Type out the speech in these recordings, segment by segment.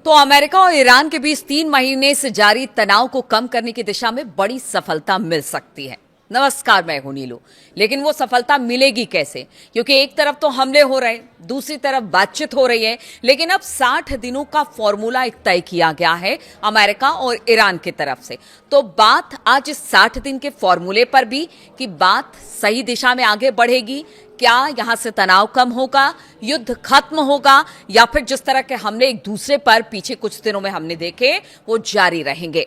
तो अमेरिका और ईरान के बीच 3 महीने से जारी तनाव को कम करने की दिशा में बड़ी सफलता मिल सकती है। नमस्कार, मैं हूं नीलू। लेकिन वो सफलता मिलेगी कैसे? क्योंकि एक तरफ तो हमले हो रहे हैं, दूसरी तरफ बातचीत हो रही है। लेकिन अब 60 दिनों का फॉर्मूला एक तय किया गया है अमेरिका और ईरान की तरफ से। तो बात आज इस 60 दिन के फॉर्मूले पर भी कि बात सही दिशा में आगे बढ़ेगी, क्या यहां से तनाव कम होगा, युद्ध खत्म होगा, या फिर जिस तरह के हमले एक दूसरे पर पिछले कुछ दिनों में हमने देखे वो जारी रहेंगे।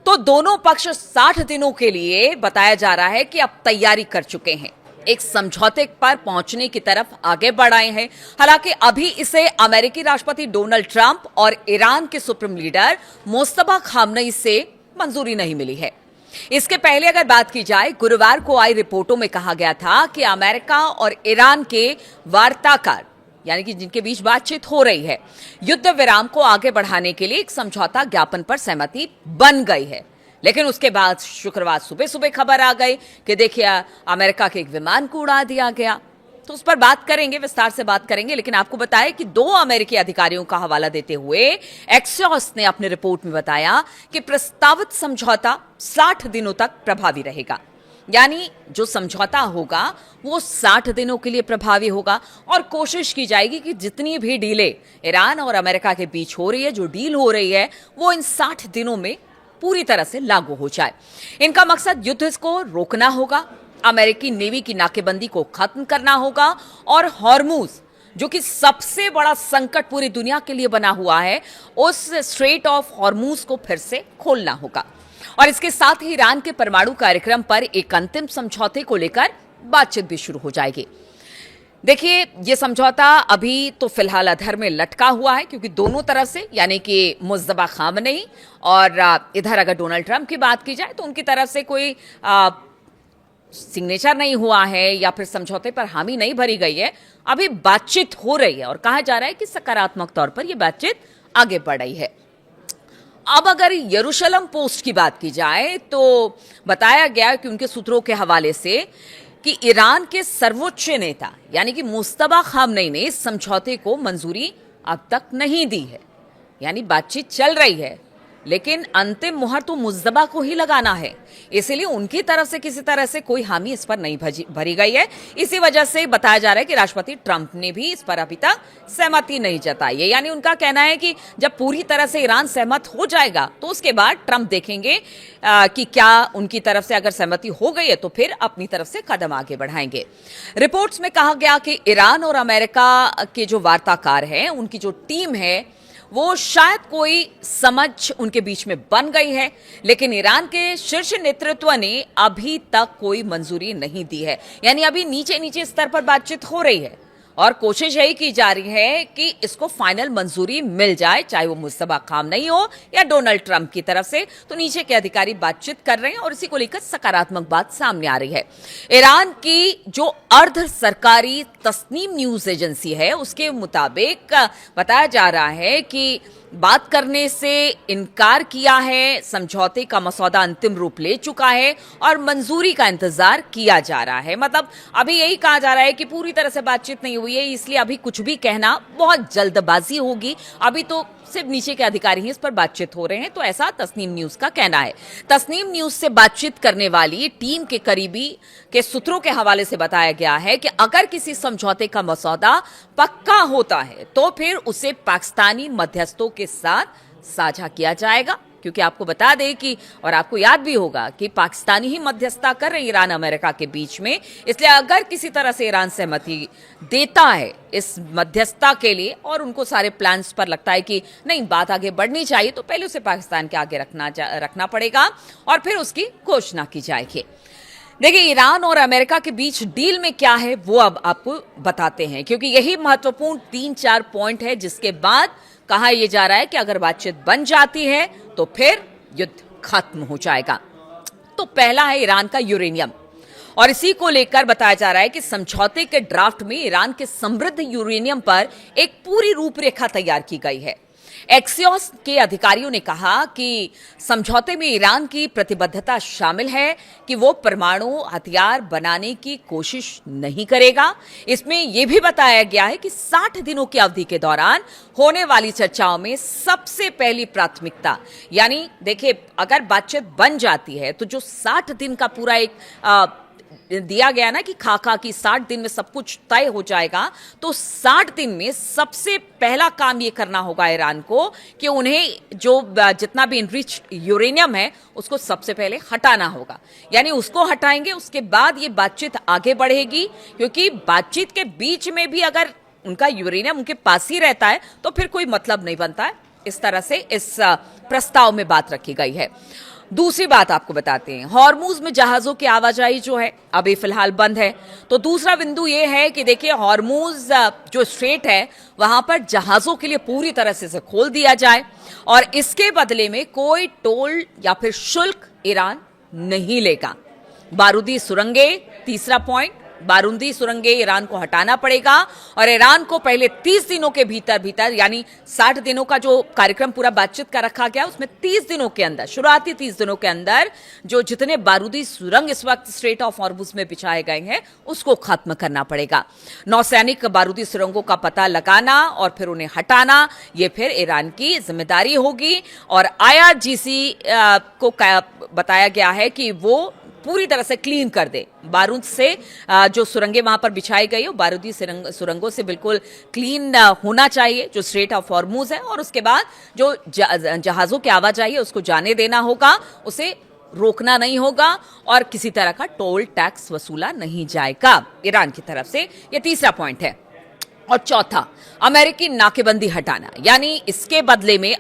तो दोनों पक्ष 60 दिनों के लिए बताया जा रहा है कि अब तैयारी कर चुके हैं, एक समझौते पर पहुंचने की तरफ आगे बढ़ आए हैं। हालांकि अभी इसे अमेरिकी राष्ट्रपति डोनाल्ड ट्रंप और ईरान के सुप्रीम लीडर मुस्तफा खामनेई से मंजूरी नहीं मिली है। इसके पहले अगर बात की जाए, गुरुवार को आई रिपोर्टों में कहा गया था कि अमेरिका और ईरान के वार्ताकार, यानी कि जिनके बीच बातचीत हो रही है, युद्ध विराम को आगे बढ़ाने के लिए एक समझौता ज्ञापन पर सहमति बन गई है। लेकिन उसके बाद शुक्रवार सुबह सुबह खबर आ गई कि देखिए अमेरिका के एक विमान को उड़ा दिया गया। तो उस पर बात करेंगे, विस्तार से बात करेंगे। लेकिन आपको बताएं कि 2 अमेरिकी अधिकारियों का हवाला देते हुए एक्सियोस ने अपनी रिपोर्ट में बताया कि प्रस्तावित समझौता 60 दिनों तक प्रभावी रहेगा। यानी जो समझौता होगा वो 60 दिनों के लिए प्रभावी होगा और कोशिश की जाएगी कि जितनी भी डीलें ईरान और अमेरिका के बीच हो रही है, जो डील हो रही है, वो इन 60 दिनों में पूरी तरह से लागू हो जाए। इनका मकसद युद्ध को रोकना होगा, अमेरिकी नेवी की नाकेबंदी को खत्म करना होगा और हॉर्मूज, जो कि सबसे बड़ा संकट पूरी दुनिया के लिए बना हुआ है, उस स्ट्रेट ऑफ हॉर्मूज को फिर से खोलना होगा। और इसके साथ ही ईरान के परमाणु कार्यक्रम पर एक अंतिम समझौते को लेकर बातचीत भी शुरू हो जाएगी। देखिए, यह समझौता अभी तो फिलहाल अधर में लटका हुआ है, क्योंकि दोनों तरफ से, यानी कि मुस्तफा खामनेई और इधर अगर डोनाल्ड ट्रंप की बात की जाए तो उनकी तरफ से कोई सिग्नेचर नहीं हुआ है या फिर समझौते पर हामी नहीं भरी गई है। अभी बातचीत हो रही है और कहा जा रहा है कि सकारात्मक तौर पर यह बातचीत आगे बढ़ रही है। अब अगर यरूशलेम पोस्ट की बात की जाए तो बताया गया कि उनके सूत्रों के हवाले से कि ईरान के सर्वोच्च नेता यानी कि मुस्तफा खामनेई ने इस समझौते को मंजूरी अब तक नहीं दी है। यानी बातचीत चल रही है, लेकिन अंतिम मुहर तो मुस्तफा को ही लगाना है। इसलिए उनकी तरफ से किसी तरह से कोई हामी इस पर नहीं भरी गई है। इसी वजह से बताया जा रहा है कि राष्ट्रपति ट्रंप ने भी इस पर अभी तक सहमति नहीं जताई है। यानी उनका कहना है कि जब पूरी तरह से ईरान सहमत हो जाएगा तो उसके बाद ट्रंप देखेंगे कि क्या उनकी तरफ से अगर सहमति हो गई है तो फिर अपनी तरफ से कदम आगे बढ़ाएंगे। रिपोर्ट्स में कहा गया कि ईरान और अमेरिका के जो वार्ताकार हैं, उनकी जो टीम है, वो शायद कोई समझ उनके बीच में बन गई है, लेकिन ईरान के शीर्ष नेतृत्व ने अभी तक कोई मंजूरी नहीं दी है। यानी अभी नीचे नीचे स्तर पर बातचीत हो रही है और कोशिश यही की जा रही है कि इसको फाइनल मंजूरी मिल जाए, चाहे वो मुस्तफा खामनेई हो या डोनाल्ड ट्रंप की तरफ से। तो नीचे के अधिकारी बातचीत कर रहे हैं और इसी को लेकर सकारात्मक बात सामने आ रही है। ईरान की जो अर्ध सरकारी तस्नीम न्यूज एजेंसी है, उसके मुताबिक बताया जा रहा है कि बात करने से इनकार किया है, समझौते का मसौदा अंतिम रूप ले चुका है और मंजूरी का इंतजार किया जा रहा है। मतलब अभी यही कहा जा रहा है कि पूरी तरह से बातचीत नहीं हुई है, इसलिए अभी कुछ भी कहना बहुत जल्दबाजी होगी। अभी तो सिर्फ नीचे के अधिकारी ही इस पर बातचीत हो रहे हैं। तो ऐसा तस्नीम न्यूज का कहना है। तस्नीम न्यूज से बातचीत करने वाली टीम के करीबी के सूत्रों के हवाले से बताया गया है कि अगर किसी समझौते का मसौदा पक्का होता है तो फिर उसे पाकिस्तानी मध्यस्थों के साथ साझा किया जाएगा। क्योंकि आपको बता दें कि, और आपको याद भी होगा कि पाकिस्तानी ही मध्यस्थता कर रहे ईरान अमेरिका के बीच में, इसलिए अगर किसी तरह से ईरान सहमति देता है इस मध्यस्थता के लिए और उनको सारे प्लान्स पर लगता है कि नहीं बात आगे बढ़नी चाहिए, तो पहले उसे पाकिस्तान के आगे रखना पड़ेगा और फिर उसकी घोषणा की जाएगी। देखिए, ईरान और अमेरिका के बीच डील में क्या है वो अब आपको बताते हैं, क्योंकि यही महत्वपूर्ण 3-4 पॉइंट है जिसके बाद कहा यह जा रहा है कि अगर बातचीत बन जाती है तो फिर युद्ध खत्म हो जाएगा। तो पहला है ईरान का यूरेनियम। और इसी को लेकर बताया जा रहा है कि समझौते के ड्राफ्ट में ईरान के समृद्ध यूरेनियम पर एक पूरी रूपरेखा तैयार की गई है। एक्सियोस के अधिकारियों ने कहा कि समझौते में ईरान की प्रतिबद्धता शामिल है कि वो परमाणु हथियार बनाने की कोशिश नहीं करेगा। इसमें यह भी बताया गया है कि 60 दिनों की अवधि के दौरान होने वाली चर्चाओं में सबसे पहली प्राथमिकता, यानी देखिए अगर बातचीत बन जाती है तो जो 60 दिन का पूरा एक दिया गया ना कि खाका की 60 दिन में सब कुछ तय हो जाएगा, तो 60 दिन में सबसे पहला काम ये करना होगा ईरान को कि उन्हें जो जितना भी इनरिच यूरेनियम है उसको सबसे पहले हटाना होगा। यानी उसको हटाएंगे, उसके बाद ये बातचीत आगे बढ़ेगी, क्योंकि बातचीत के बीच में भी अगर उनका यूरेनियम उनके पास ही रहता है तो फिर कोई मतलब नहीं बनता है। इस तरह से इस प्रस्ताव में बात रखी गई है। दूसरी बात आपको बताते हैं, हॉर्मूज में जहाजों की आवाजाही जो है अभी फिलहाल बंद है। तो दूसरा बिंदु यह है कि देखिए हॉर्मूज जो स्ट्रेट है वहां पर जहाजों के लिए पूरी तरह से इसे खोल दिया जाए और इसके बदले में कोई टोल या फिर शुल्क ईरान नहीं लेगा। बारूदी सुरंगें, तीसरा पॉइंट, बारूदी सुरंगें ईरान को हटाना पड़ेगा और ईरान को पहले 30 दिनों के भीतर यानी 60 दिनों का जो कार्यक्रम पूरा बातचीत का रखा गया उसमें 30 दिनों के अंदर, शुरुआती 30 दिनों के अंदर जो जितने बारूदी सुरंग इस वक्त स्ट्रेट ऑफ हॉर्मुज में बिछाए गए हैं उसको खत्म करना पड़ेगा। नौसैनिक बारूदी सुरंगों का पता लगाना और फिर उन्हें हटाना, यह फिर ईरान की जिम्मेदारी होगी। और IRGC को बताया गया है कि वो पूरी तरह से क्लीन कर दे बारूद से, जो सुरंगें वहां पर बिछाई गई हो बारूदी सुरंगों से बिल्कुल क्लीन होना चाहिए जो स्ट्रेट ऑफ हॉर्मुज है। और उसके बाद जो जहाजों की आवाजाही है उसको जाने देना होगा, उसे रोकना नहीं होगा और किसी तरह का टोल टैक्स वसूला नहीं जाएगा ईरान की तरफ से। यह तीसरा पॉइंट है। और चौथा, अमेरिकी नाकेबंदी हटाना, यानी इसके बदले में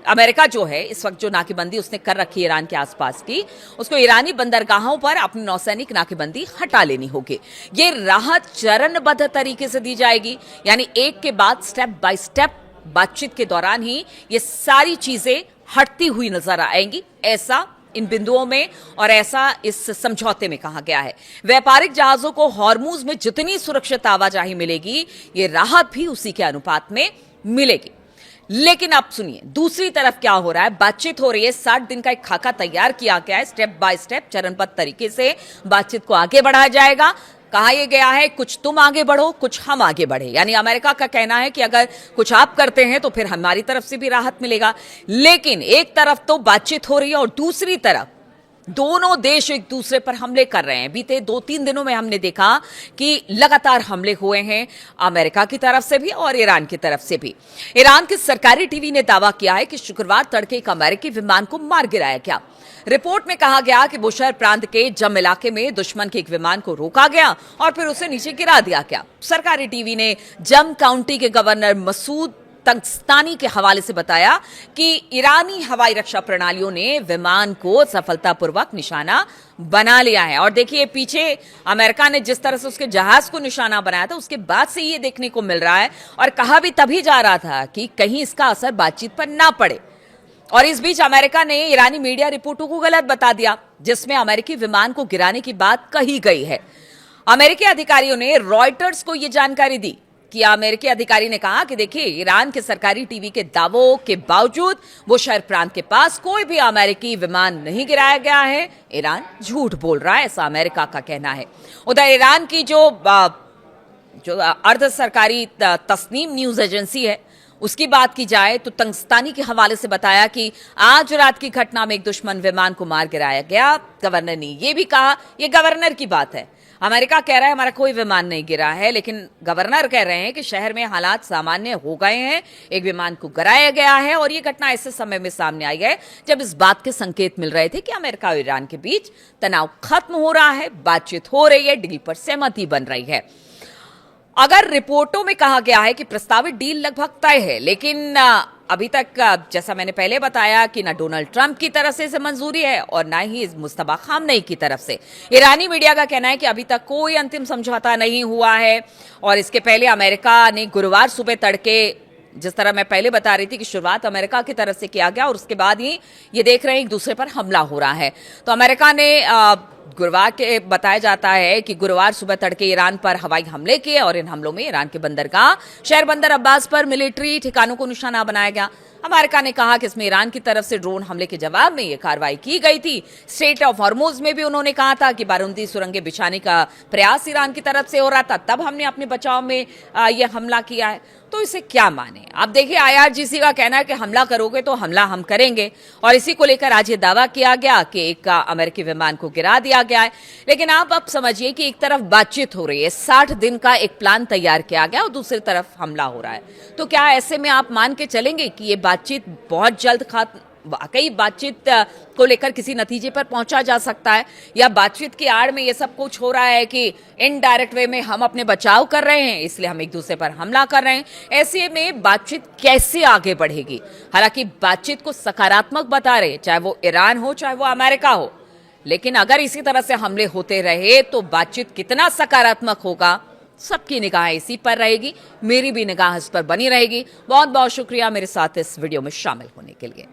अमेरिका जो है इस वक्त जो नाकेबंदी उसने कर रखी है ईरान के आसपास की, उसको ईरानी बंदरगाहों पर अपनी नौसैनिक नाकेबंदी हटा लेनी होगी। ये राहत चरणबद्ध तरीके से दी जाएगी, यानी एक के बाद स्टेप बाय स्टेप बातचीत के दौरान ही ये सारी चीजें हटती हुई नजर आएंगी, ऐसा इन बिंदुओं में और ऐसा इस समझौते में कहा गया है। व्यापारिक जहाजों को हॉर्मुज में जितनी सुरक्षित आवाजाही मिलेगी, ये राहत भी उसी के अनुपात में मिलेगी। लेकिन अब सुनिए दूसरी तरफ क्या हो रहा है। बातचीत हो रही है, 60 दिन का एक खाका तैयार किया गया है, स्टेप बाय स्टेप चरणबद्ध तरीके से बातचीत को आगे बढ़ाया जाएगा। कहा यह गया है कुछ तुम आगे बढ़ो कुछ हम आगे बढ़े, यानी अमेरिका का कहना है कि अगर कुछ आप करते हैं तो फिर हमारी तरफ से भी राहत मिलेगा। लेकिन एक तरफ तो बातचीत हो रही है और दूसरी तरफ दोनों देश एक दूसरे पर हमले कर रहे हैं। बीते 2-3 दिनों में हमने देखा कि लगातार हमले हुए हैं अमेरिका की तरफ से भी और ईरान की तरफ से भी। ईरान के सरकारी टीवी ने दावा किया है कि शुक्रवार तड़के एक अमेरिकी विमान को मार गिराया गया। रिपोर्ट में कहा गया कि बुशहर प्रांत के जम इलाके में दुश्मन के एक विमान को रोका गया और फिर उसे नीचे गिरा दिया गया। सरकारी टीवी ने जम काउंटी के गवर्नर मसूद तंगस्तानी के हवाले से बताया कि ईरानी हवाई रक्षा प्रणालियों ने विमान को सफलतापूर्वक निशाना बना लिया है। और देखिए पीछे अमेरिका ने जिस तरह से उसके जहाज को निशाना बनाया था उसके बाद से ये देखने को मिल रहा है और कहा भी तभी जा रहा था कि कहीं इसका असर बातचीत पर ना पड़े। और इस बीच अमेरिका ने ईरानी मीडिया रिपोर्टों को गलत बता दिया जिसमें अमेरिकी विमान को गिराने की बात कही गई है। अमेरिकी अधिकारियों ने रॉयटर्स को यह जानकारी दी कि अमेरिकी अधिकारी ने कहा कि देखिए ईरान के सरकारी टीवी के दावों के बावजूद बुशहर प्रांत के पास कोई भी अमेरिकी विमान नहीं गिराया गया है, ईरान झूठ बोल रहा है, ऐसा अमेरिका का कहना है। उधर ईरान की जो अर्ध सरकारी तस्नीम न्यूज एजेंसी है उसकी बात की जाए तो तंगस्तानी के हवाले से बताया कि आज रात की घटना में एक दुश्मन विमान को मार गिराया गया। गवर्नर ने यह भी कहा, यह गवर्नर की बात है, अमेरिका कह रहा है हमारा कोई विमान नहीं गिरा है, लेकिन गवर्नर कह रहे हैं कि शहर में हालात सामान्य हो गए हैं, एक विमान को गिराया गया है। और यह घटना ऐसे समय में सामने आई है जब इस बात के संकेत मिल रहे थे कि अमेरिका और ईरान के बीच तनाव खत्म हो रहा है, बातचीत हो रही है, डील पर सहमति बन रही है। अगर रिपोर्टों में कहा गया है कि प्रस्तावित डील लगभग तय है, लेकिन अभी तक जैसा मैंने पहले बताया कि ना डोनाल्ड ट्रंप की तरफ से इसे मंजूरी है और ना ही मुस्तफा खामनेई की तरफ से। ईरानी मीडिया का कहना है कि अभी तक कोई अंतिम समझौता नहीं हुआ है। और इसके पहले अमेरिका ने गुरुवार सुबह तड़के, जिस तरह मैं पहले बता रही थी कि शुरुआत अमेरिका की तरफ से किया गया और उसके बाद ही ये देख रहे हैं एक दूसरे पर हमला हो रहा है, तो अमेरिका ने गुरुवार के बताया जाता है कि गुरुवार सुबह तड़के ईरान पर हवाई हमले किए और इन हमलों में ईरान के बंदरगाह शहर बंदर अब्बास पर मिलिट्री ठिकानों को निशाना बनाया गया। अमेरिका ने कहा कि इसमें ईरान की तरफ से ड्रोन हमले के जवाब में यह कार्रवाई की गई थी। स्ट्रेट ऑफ हॉर्मुज में भी उन्होंने कहा था कि बारूदी सुरंगें बिछाने का प्रयास ईरान की तरफ से हो रहा था, तब हमने अपने बचाव में यह हमला किया है। तो इसे क्या माने? आप देखिए, आईआरजीसी का कहना है कि हमला करोगे तो हमला हम करेंगे, और इसी को लेकर आज ये दावा किया गया कि एक अमेरिकी विमान को गिरा दिया गया है। लेकिन आप अब समझिए कि एक तरफ बातचीत हो रही है, 60 दिन का एक प्लान तैयार किया गया, और दूसरी तरफ हमला हो रहा है। तो क्या ऐसे में आप मान के चलेंगे कि ये बातचीत बहुत जल्द वाकई बातचीत को लेकर किसी नतीजे पर पहुंचा जा सकता है, या बातचीत की आड़ में ये सब कुछ हो रहा है कि इनडायरेक्ट वे में हम अपने बचाव कर रहे हैं, इसलिए हम एक दूसरे पर हमला कर रहे हैं? ऐसे में बातचीत कैसे आगे बढ़ेगी? हालांकि बातचीत को सकारात्मक बता रहे, चाहे वो ईरान हो चाहे वो अमेरिका हो, लेकिन अगर इसी तरह से हमले होते रहे तो बातचीत कितना सकारात्मक होगा, सबकी निगाह इसी पर रहेगी। मेरी भी निगाह इस पर बनी रहेगी। बहुत बहुत शुक्रिया मेरे साथ इस वीडियो में शामिल होने के लिए।